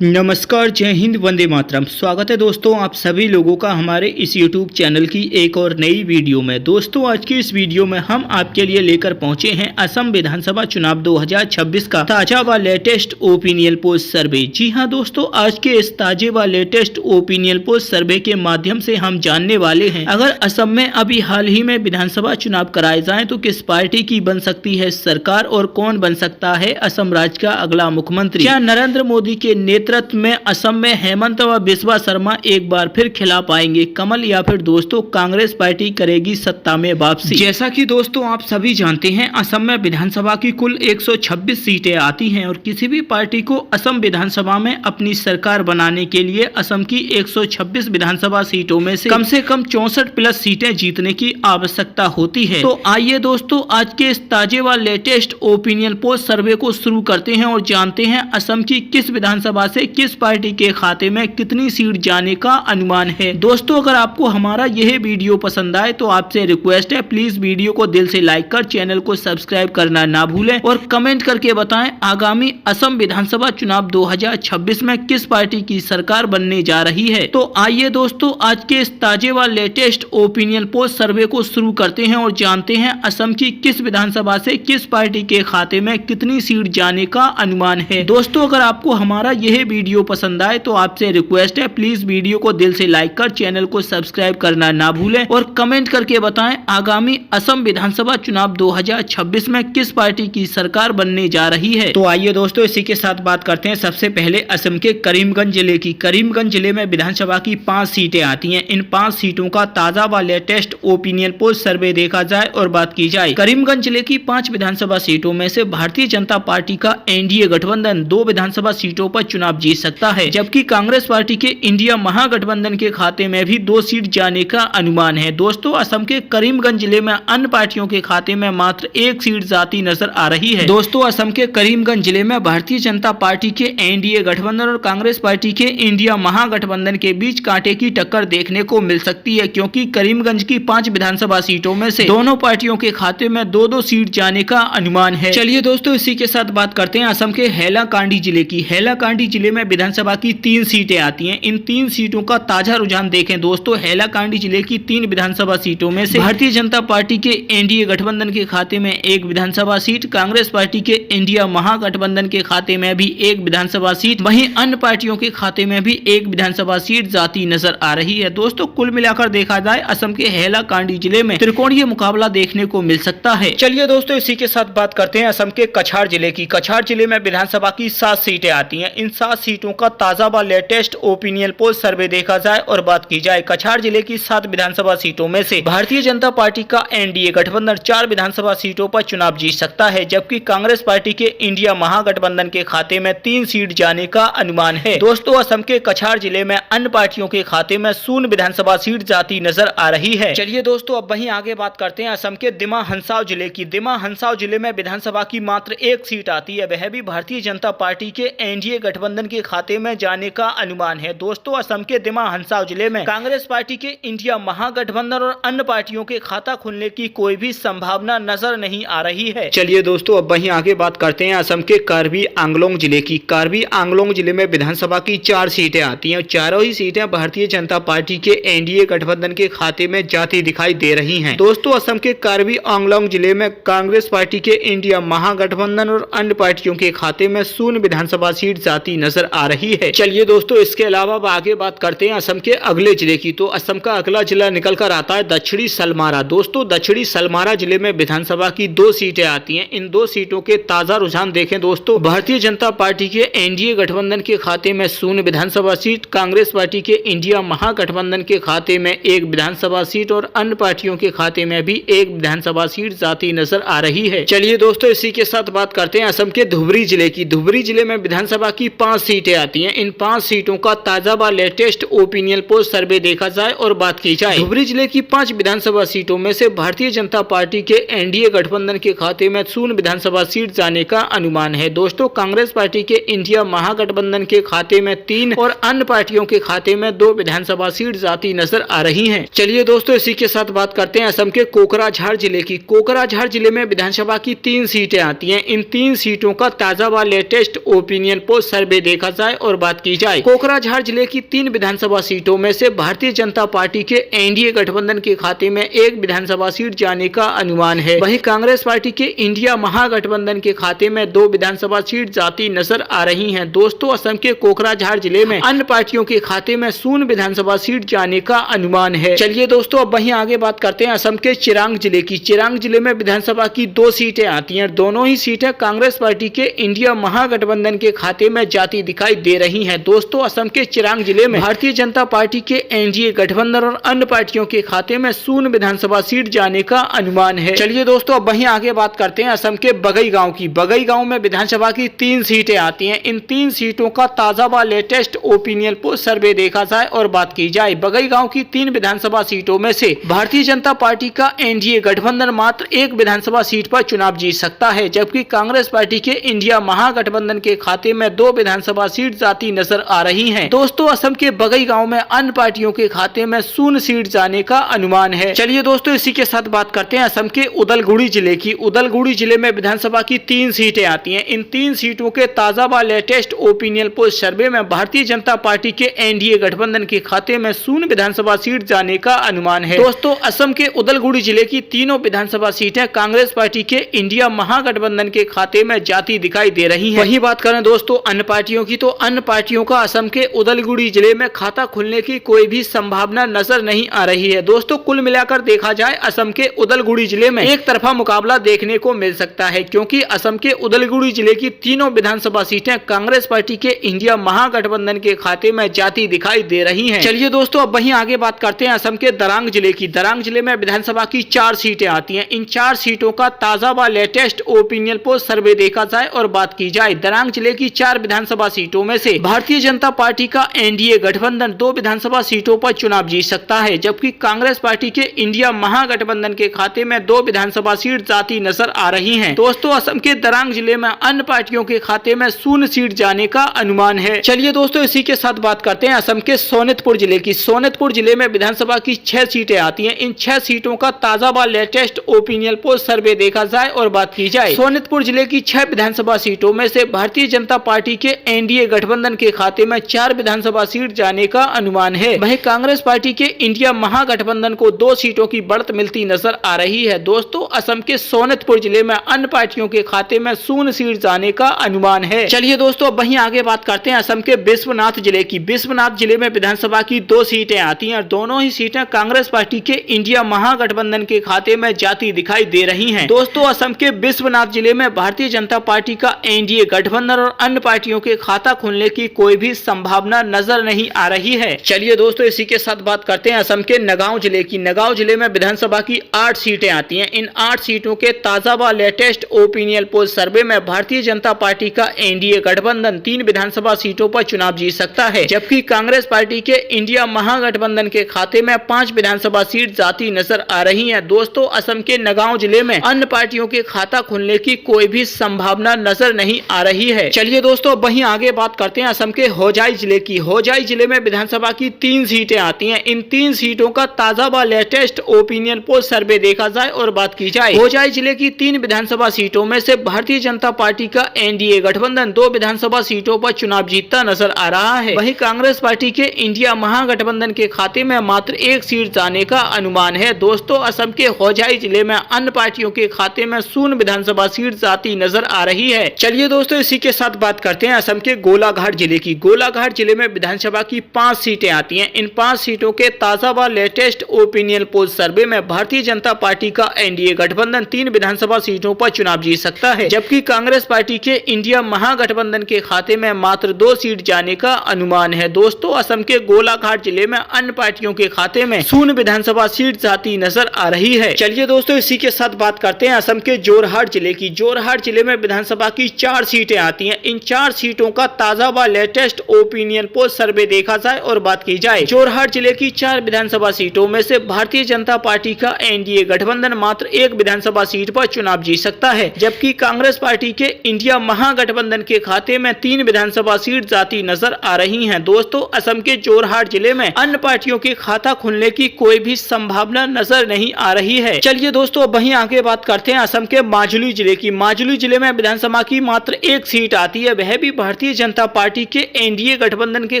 नमस्कार, जय हिंद, वंदे मातरम। स्वागत है दोस्तों आप सभी लोगों का हमारे इस YouTube चैनल की एक और नई वीडियो में। दोस्तों आज की इस वीडियो में हम आपके लिए लेकर पहुंचे हैं असम विधानसभा चुनाव 2026 का ताजा व लेटेस्ट ओपिनियन पोल सर्वे। जी हां दोस्तों, आज के इस ताजे व लेटेस्ट ओपिनियन पोल सर्वे के माध्यम से हम जानने वाले हैं अगर असम में अभी हाल ही में विधानसभा चुनाव कराए जाए तो किस पार्टी की बन सकती है सरकार और कौन बन सकता है असम राज्य का अगला मुख्यमंत्री। क्या नरेंद्र मोदी के नेतृत्व में असम में हेमंत व बिस्वा शर्मा एक बार फिर खिला पाएंगे कमल, या फिर दोस्तों कांग्रेस पार्टी करेगी सत्ता में वापसी। जैसा कि दोस्तों आप सभी जानते हैं असम में विधानसभा की कुल 126 सीटें आती हैं और किसी भी पार्टी को असम विधानसभा में अपनी सरकार बनाने के लिए असम की 126 विधानसभा सीटों में से कम 64 प्लस सीटें जीतने की आवश्यकता होती है। तो आइए दोस्तों आज के इस ताजे व लेटेस्ट ओपिनियन पोल सर्वे को शुरू करते हैं और जानते हैं असम की किस विधानसभा से किस पार्टी के खाते में कितनी सीट जाने का अनुमान है। दोस्तों अगर आपको हमारा यह वीडियो पसंद आए तो आपसे रिक्वेस्ट है प्लीज वीडियो को दिल से लाइक कर चैनल को सब्सक्राइब करना ना भूलें और कमेंट करके बताएं आगामी असम विधानसभा चुनाव 2026 में किस पार्टी की सरकार बनने जा रही है। तो आइए दोस्तों आज के इस ताजे व लेटेस्ट ओपिनियन पोल सर्वे को शुरू करते हैं और जानते हैं असम की किस विधानसभा से किस पार्टी के खाते में कितनी सीट जाने का अनुमान है। दोस्तों अगर आपको हमारा यह वीडियो पसंद आए तो आपसे रिक्वेस्ट है प्लीज वीडियो को दिल से लाइक कर चैनल को सब्सक्राइब करना ना भूलें और कमेंट करके बताएं आगामी असम विधानसभा चुनाव 2026 में किस पार्टी की सरकार बनने जा रही है। तो आइए दोस्तों इसी के साथ बात करते हैं सबसे पहले असम के करीमगंज जिले की। करीमगंज जिले में विधानसभा की 5 सीटें आती हैं। इन 5 सीटों का ताजा व लेटेस्ट ओपिनियन पोल सर्वे देखा जाए और बात की जाए। करीमगंज जिले की 5 विधानसभा सीटों में से भारतीय जनता पार्टी का एनडीए गठबंधन 2 विधानसभा सीटों पर चुनाव जीत सकता है, जबकि कांग्रेस पार्टी के इंडिया महागठबंधन के खाते में भी 2 सीट जाने का अनुमान है। दोस्तों असम के करीमगंज जिले में अन्य पार्टियों के खाते में मात्र 1 सीट जाती नजर आ रही है। दोस्तों असम के करीमगंज जिले में भारतीय जनता पार्टी के एनडीए गठबंधन और कांग्रेस पार्टी के इंडिया महागठबंधन के बीच कांटे की टक्कर देखने को मिल सकती है, क्योंकि करीमगंज की 5 विधानसभा सीटों में से दोनों पार्टियों के खाते में 2-2 सीट जाने का अनुमान है। चलिए दोस्तों इसी के साथ बात करते हैं असम के हैलाकांडी जिले की। हैलाकांडी जिले में विधानसभा की 3 सीटें आती हैं। इन 3 सीटों का ताजा रुझान देखें दोस्तों, हैलाकांडी जिले की 3 विधानसभा सीटों में से भारतीय जनता पार्टी के एनडीए गठबंधन के खाते में 1 विधानसभा सीट, कांग्रेस पार्टी के इंडिया महागठबंधन के खाते में भी 1 विधानसभा सीट, वहीं अन्य पार्टियों के खाते में भी 1 विधानसभा सीट जाती नजर आ रही है। दोस्तों कुल मिलाकर देखा जाए असम के हैलाकांडी जिले में त्रिकोणीय मुकाबला देखने को मिल सकता है। चलिए दोस्तों इसी के साथ बात करते हैं असम के कछार जिले की। कछार जिले में विधानसभा की 7 सीटें आती हैं। इन 7 सीटों का ताजा व लेटेस्ट ओपिनियन पोल सर्वे देखा जाए और बात की जाए। कछार जिले की 7 विधानसभा सीटों में से भारतीय जनता पार्टी का एनडीए गठबंधन 4 विधानसभा सीटों पर चुनाव जीत सकता है, जबकि कांग्रेस पार्टी के इंडिया महागठबंधन के खाते में 3 सीट जाने का अनुमान है। दोस्तों असम के कछार जिले में अन्य पार्टियों के खाते में 0 विधानसभा सीट जाती नजर आ रही है। चलिए दोस्तों अब वहीं आगे बात करते हैं असम के दिमा हंसाव जिले की। दिमा हंसाव जिले में विधानसभा की मात्र 1 सीट आती है, वह भी भारतीय जनता पार्टी के एनडीए गठबंधन के खाते में जाने का अनुमान है। दोस्तों असम के दिमा हंसाव जिले में कांग्रेस पार्टी के इंडिया महागठबंधन और अन्य पार्टियों के खाता खुलने की कोई भी संभावना नजर नहीं आ रही है। चलिए दोस्तों अब वहीं आगे बात करते हैं असम के कार्बी आंगलोंग जिले की। कार्बी आंगलोंग जिले में विधानसभा की 4 सीटें आती हैं। चारों ही सीटें भारतीय जनता पार्टी के एनडीए गठबंधन के खाते में जाती दिखाई दे रही हैं। दोस्तों असम के कार्बी आंगलोंग जिले में कांग्रेस पार्टी के इंडिया महागठबंधन और अन्य पार्टियों के खाते में 0 विधानसभा सीट जाती नजर आ रही है। चलिए दोस्तों इसके अलावा अब आगे बात करते हैं असम के अगले जिले की। तो असम का अगला जिला निकल कर आता है दक्षिणी सलमारा। दोस्तों दक्षिणी सलमारा जिले में विधानसभा की 2 सीटें आती हैं। इन 2 सीटों के ताजा रुझान देखें दोस्तों, भारतीय जनता पार्टी के एनडीए गठबंधन के खाते में 0 विधानसभा सीट, कांग्रेस पार्टी के इंडिया महागठबंधन के खाते में 1 विधानसभा सीट और अन्य पार्टियों के खाते में भी 1 विधानसभा सीट जाती नजर आ रही है। चलिए दोस्तों इसी के साथ बात करते हैं असम के धुबरी जिले की। धुबरी जिले में विधानसभा की 5 सीटें आती हैं। इन 5 सीटों का ताजा व लेटेस्ट ओपिनियन पोल सर्वे देखा जाए और बात की जाए। धुबरी जिले की 5 विधानसभा सीटों में से भारतीय जनता पार्टी के एनडीए गठबंधन के खाते में 0 विधानसभा सीट जाने का अनुमान है। दोस्तों कांग्रेस पार्टी के इंडिया महागठबंधन के खाते में 3 और अन्य पार्टियों के खाते में 2 विधानसभा सीट जाती नजर आ रही हैं। चलिए दोस्तों इसी के साथ बात करते हैं असम के कोकराझार जिले की। कोकराझार जिले में विधानसभा की 3 सीटें आती हैं। इन 3 सीटों का ताजा व लेटेस्ट ओपिनियन पोल सर्वे देखा जाए और बात की जाए कोकराझार जिले की 3 विधानसभा सीटों में से भारतीय जनता पार्टी के एनडीए गठबंधन के खाते में 1 विधानसभा सीट जाने का अनुमान है। वहीं कांग्रेस पार्टी के इंडिया महागठबंधन के खाते में 2 विधानसभा सीट जाती नजर आ रही है। दोस्तों, असम के कोकराझार जिले में अन्य पार्टियों के खाते में 0 विधानसभा सीट जाने का अनुमान है। चलिए दोस्तों, अब वहीं आगे बात करते हैं असम के चिरांग जिले की। चिरांग जिले में विधानसभा की 2 सीटें आती हैं। दोनों ही सीटें कांग्रेस पार्टी के इंडिया महागठबंधन के खाते में जाती दिखाई दे रही हैं। दोस्तों, असम के चिरांग जिले में भारतीय जनता पार्टी के एनडीए गठबंधन और अन्य पार्टियों के खाते में 0 विधानसभा सीट जाने का अनुमान है। चलिए दोस्तों, अब वहीं आगे बात करते हैं असम के बगई गांव की। बगई गांव में विधानसभा की 3 सीटें आती हैं। इन 3 सीटों का ताजा व लेटेस्ट ओपिनियन पोल सर्वे देखा जाए और बात की जाए बगई गांव की 3 विधानसभा सीटों में से भारतीय जनता पार्टी का एनडीए गठबंधन मात्र 1 विधानसभा सीट पर चुनाव जीत सकता है, जबकि कांग्रेस पार्टी के इंडिया महागठबंधन के खाते में 2 विधानसभा सीट जाती नजर आ रही हैं। दोस्तों, असम के बगई गांव में अन्य पार्टियों के खाते में 0 सीट जाने का अनुमान है। चलिए दोस्तों, इसी के साथ बात करते हैं असम के उदलगुड़ी जिले की। उदलगुड़ी जिले में विधानसभा की 3 सीटें आती हैं। इन 3 सीटों के ताजा व लेटेस्ट ओपिनियन पोल सर्वे में भारतीय जनता पार्टी के एनडीए गठबंधन के खाते में 0 विधानसभा सीट जाने का अनुमान है। दोस्तों, असम के उदलगुड़ी जिले की तीनों विधानसभा सीटें कांग्रेस पार्टी के इंडिया महागठबंधन के खाते में जाती दिखाई दे रही हैं। वहीं बात करें दोस्तों अन्य पार्टियों की, तो अन्य पार्टियों का असम के उदलगुड़ी जिले में खाता खुलने की कोई भी संभावना नजर नहीं आ रही है। दोस्तों, कुल मिलाकर देखा जाए असम के उदलगुड़ी जिले में एक तरफा मुकाबला देखने को मिल सकता है, क्योंकि असम के उदलगुड़ी जिले की तीनों विधानसभा सीटें कांग्रेस पार्टी के इंडिया महागठबंधन के खाते में जाती दिखाई दे रही हैं। चलिए दोस्तों, अब वहीं आगे बात करते हैं असम के दरांग जिले की। दरांग जिले में विधानसभा की 4 सीटें आती हैं। इन 4 सीटों का ताजा व लेटेस्ट ओपिनियन पोल सर्वे देखा जाए और बात की जाए दरांग जिले की 4 विधानसभा सीटों में से भारतीय जनता पार्टी का एनडीए गठबंधन 2 विधानसभा सीटों पर चुनाव जीत सकता है, जबकि कांग्रेस पार्टी के इंडिया महागठबंधन के खाते में 2 विधानसभा सीट जाती नजर आ रही हैं। दोस्तों, असम के दरांग जिले में अन्य पार्टियों के खाते में 0 सीट जाने का अनुमान है। चलिए दोस्तों, इसी के साथ बात करते हैं असम के सोनितपुर जिले की। सोनितपुर जिले में विधानसभा की 6 सीटें आती हैं। इन 6 सीटों का ताजा व लेटेस्ट ओपिनियन पोल सर्वे देखा जाए और बात की जाए सोनितपुर जिले की 6 विधानसभा सीटों में से भारतीय जनता पार्टी के एनडीए गठबंधन के खाते में 4 विधानसभा सीट जाने का अनुमान है। वहीं कांग्रेस पार्टी के इंडिया महागठबंधन को 2 सीटों की बढ़त मिलती नजर आ रही है। दोस्तों, असम के सोनितपुर जिले में अन्य पार्टियों के खाते में 0 सीट जाने का अनुमान है। चलिए दोस्तों, वहीं आगे बात करते हैं असम के बिस्वनाथ जिले की। बिस्वनाथ जिले में विधानसभा की 2 सीटें आती हैं। दोनों ही सीटें कांग्रेस पार्टी के इंडिया महागठबंधन के खाते में जाती दिखाई दे रही हैं। दोस्तों, असम के बिस्वनाथ जिले में भारतीय जनता पार्टी का एनडीए गठबंधन और अन्य पार्टियों के खाता खुलने की कोई भी संभावना नजर नहीं आ रही है। चलिए दोस्तों, इसी के साथ बात करते हैं असम के नगांव जिले की। नगांव जिले में विधानसभा की 8 सीटें आती हैं। इन 8 सीटों के ताजा व लेटेस्ट ओपिनियन पोल सर्वे में भारतीय जनता पार्टी का एनडीए गठबंधन 3 विधानसभा सीटों पर चुनाव जीत सकता है, जबकि कांग्रेस पार्टी के इंडिया महागठबंधन के खाते में 5 विधानसभा सीट जाती नजर आ रही है। दोस्तों, असम के नगांव जिले में अन्य पार्टियों के खाता खुलने की कोई भी संभावना नजर नहीं आ रही है। चलिए दोस्तों, वहीं आगे बात करते हैं असम के होजाई जिले की। होजाई जिले में विधानसभा की 3 सीटें आती हैं। इन 3 सीटों का ताजा व लेटेस्ट ओपिनियन पोल सर्वे देखा जाए और बात की जाए होजाई जिले की 3 विधानसभा सीटों में से भारतीय जनता पार्टी का एनडीए गठबंधन 2 विधानसभा सीटों पर चुनाव जीतता नजर आ रहा है। वहीं कांग्रेस पार्टी के इंडिया महागठबंधन के खाते में मात्र 1 सीट जाने का अनुमान है। दोस्तों, असम के होजाई जिले में अन्य पार्टियों के खाते में 0 विधानसभा सीट जाती नजर आ रही है। चलिए दोस्तों, इसी के साथ बात करते हैं असम के गोलाघाट जिले की। गोलाघाट जिले में विधानसभा की 5 सीटें आती हैं। इन 5 सीटों के ताजा व लेटेस्ट ओपिनियन पोल सर्वे में भारतीय जनता पार्टी का एनडीए गठबंधन 3 विधानसभा सीटों पर चुनाव जीत सकता है, जबकि कांग्रेस पार्टी के इंडिया महागठबंधन के खाते में मात्र 2 सीट जाने का अनुमान है। दोस्तों, असम के गोलाघाट जिले में अन्य पार्टियों के खाते में 0 विधानसभा सीट जाती नजर आ रही है। चलिए दोस्तों, इसी के साथ बात करते हैं असम के जोरहाट जिले की। जोरहाट जिले में विधानसभा की 4 सीटें आती हैं। इन 4 सीटों का ताजा व लेटेस्ट ओपिनियन पोल सर्वे देखा जाए और बात की जाए जोरहाट जिले की 4 विधानसभा सीटों में से भारतीय जनता पार्टी का एनडीए गठबंधन मात्र 1 विधानसभा सीट पर चुनाव जीत सकता है, जबकि कांग्रेस पार्टी के इंडिया महागठबंधन के खाते में 3 विधानसभा सीट जाती नजर आ रही हैं। दोस्तों, असम के जोरहाट जिले में अन्य पार्टियों के खाता खुलने की कोई भी संभावना नजर नहीं आ रही है। चलिए दोस्तों, वहीं आगे बात करते हैं असम के माजुली जिले की। माजुली जिले में विधानसभा की मात्र 1 सीट आती है, वह भी भारतीय भारतीय जनता पार्टी के एनडीए गठबंधन के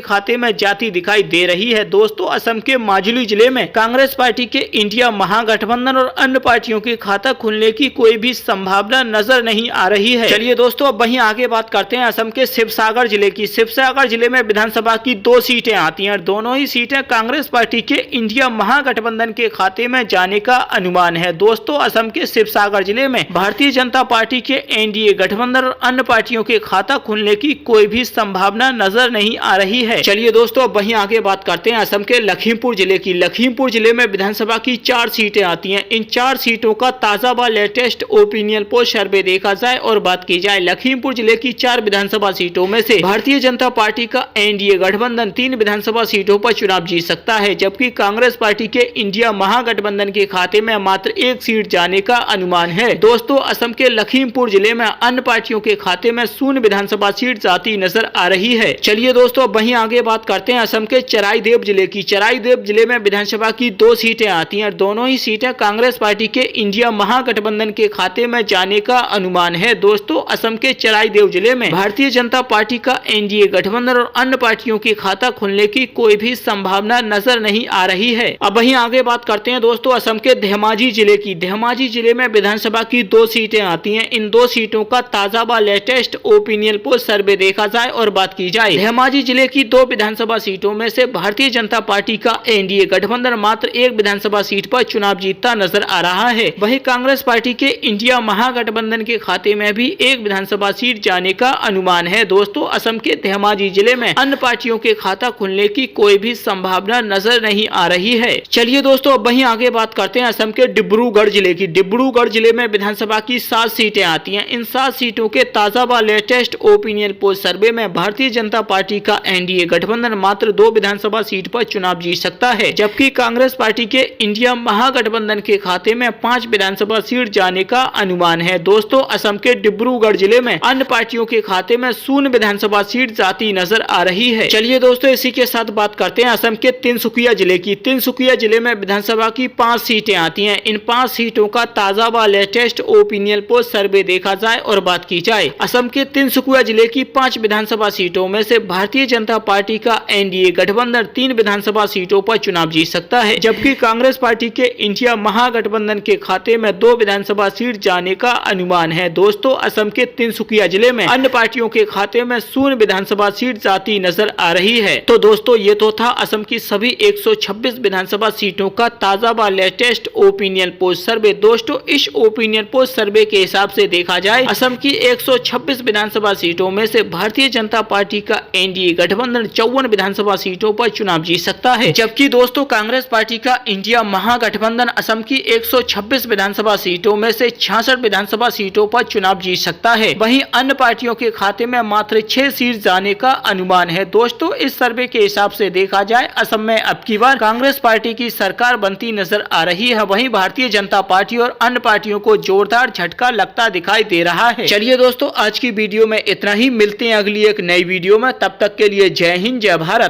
खाते में जाती दिखाई दे रही है। दोस्तों, असम के माजुली जिले में कांग्रेस पार्टी के इंडिया महागठबंधन और अन्य पार्टियों के खाता खुलने की कोई भी संभावना नजर नहीं आ रही है। चलिए दोस्तों, अब वहीं आगे बात करते हैं असम के शिवसागर जिले की। शिवसागर जिले में विधानसभा की 2 सीटें आती हैं और दोनों ही सीटें कांग्रेस पार्टी के इंडिया महागठबंधन के खाते में जाने का अनुमान है। दोस्तों, असम के शिवसागर जिले में भारतीय जनता पार्टी के एनडीए गठबंधन और अन्य पार्टियों के खाता खुलने की कोई भी संभावना नजर नहीं आ रही है। चलिए दोस्तों, अब वहीं आगे बात करते हैं असम के लखीमपुर जिले की। लखीमपुर जिले में विधानसभा की 4 सीटें आती हैं। इन 4 सीटों का ताजा व लेटेस्ट ओपिनियन पोल सर्वे देखा जाए और बात की जाए, लखीमपुर जिले की 4 विधानसभा सीटों में से भारतीय जनता पार्टी का एनडीए गठबंधन 3 विधानसभा सीटों पर चुनाव जीत सकता है, जबकि कांग्रेस पार्टी के इंडिया महागठबंधन के खाते में मात्र 1 सीट जाने का अनुमान है। दोस्तों, असम के लखीमपुर जिले में अन्य पार्टियों के खाते में 0 विधानसभा सीट जाती नजर आ रही है। चलिए दोस्तों, वहीं आगे बात करते हैं असम के चराईदेव जिले की। चराईदेव जिले में विधानसभा की 2 सीटें आती हैं और दोनों ही सीटें कांग्रेस पार्टी के इंडिया महागठबंधन के खाते में जाने का अनुमान है। दोस्तों, असम के चराईदेव जिले में भारतीय जनता पार्टी का एनडीए गठबंधन और अन्य पार्टियों के खाता खुलने की कोई भी संभावना नजर नहीं आ रही है। अब वहीं आगे बात करते हैं दोस्तों असम के धेमाजी जिले की। धेमाजी जिले में विधानसभा की 2 सीटें आती हैं। इन 2 सीटों का ताजा व लेटेस्ट ओपिनियन पोल सर्वे देखा जाए और बात की जाए, धेमाजी जिले की 2 विधानसभा सीटों में से भारतीय जनता पार्टी का एनडीए गठबंधन मात्र 1 विधानसभा सीट पर चुनाव जीतता नजर आ रहा है। वहीं कांग्रेस पार्टी के इंडिया महागठबंधन के खाते में भी 1 विधानसभा सीट जाने का अनुमान है। दोस्तों, असम के धेमाजी जिले में अन्य पार्टियों के खाता खुलने की कोई भी संभावना नजर नहीं आ रही है। चलिए दोस्तों, अब वहीं आगे बात करते हैं असम के डिब्रूगढ़ जिले की। डिब्रूगढ़ जिले में विधानसभा की 7 सीटें आती हैं। इन 7 सीटों के ताजा व लेटेस्ट ओपिनियन पोल सर्वे में भारतीय जनता पार्टी का एनडीए गठबंधन मात्र 2 विधानसभा सीट पर चुनाव जीत सकता है, जबकि कांग्रेस पार्टी के इंडिया महागठबंधन के खाते में 5 विधानसभा सीट जाने का अनुमान है। दोस्तों, असम के डिब्रूगढ़ जिले में अन्य पार्टियों के खाते में 0 विधानसभा सीट जाती नजर आ रही है। चलिए दोस्तों, इसी के साथ बात करते हैं असम के तिनसुकिया जिले की। तिनसुकिया जिले में विधानसभा की 5 सीटें आती हैं। इन 5 सीटों का ताजा व लेटेस्ट ओपिनियन पोल सर्वे देखा जाए और बात की जाए, असम के तिनसुकिया जिले की 5 विधानसभा सीटों में से भारतीय जनता पार्टी का एनडीए गठबंधन 3 विधानसभा सीटों पर चुनाव जीत सकता है, जबकि कांग्रेस पार्टी के इंडिया महागठबंधन के खाते में 2 विधानसभा सीट जाने का अनुमान है। दोस्तों, असम के तिनसुकिया जिले में अन्य पार्टियों के खाते में 0 विधानसभा सीट जाती नजर आ रही है। तो दोस्तों, ये तो था असम की सभी 126 विधानसभा सीटों का ताजा व लेटेस्ट ओपिनियन पोल सर्वे। दोस्तों, इस ओपिनियन पोल सर्वे के हिसाब से देखा जाए, असम की 126 विधानसभा सीटों में से भारतीय जनता पार्टी का एनडीए गठबंधन 54 विधानसभा सीटों पर चुनाव जीत सकता है, जबकि दोस्तों कांग्रेस पार्टी का इंडिया महागठबंधन असम की 126 विधानसभा सीटों में से 66 विधानसभा सीटों पर चुनाव जीत सकता है। वहीं अन्य पार्टियों के खाते में मात्र 6 सीट जाने का अनुमान है। दोस्तों, इस सर्वे के हिसाब से देखा जाए, असम में अब की बार कांग्रेस पार्टी की सरकार बनती नजर आ रही है। वहीं भारतीय जनता पार्टी और अन्य पार्टियों को जोरदार झटका लगता दिखाई दे रहा है। चलिए दोस्तों, आज की वीडियो में इतना ही। मिलते हैं अगली एक नई वीडियो में। तब तक के लिए जय हिंद, जय भारत।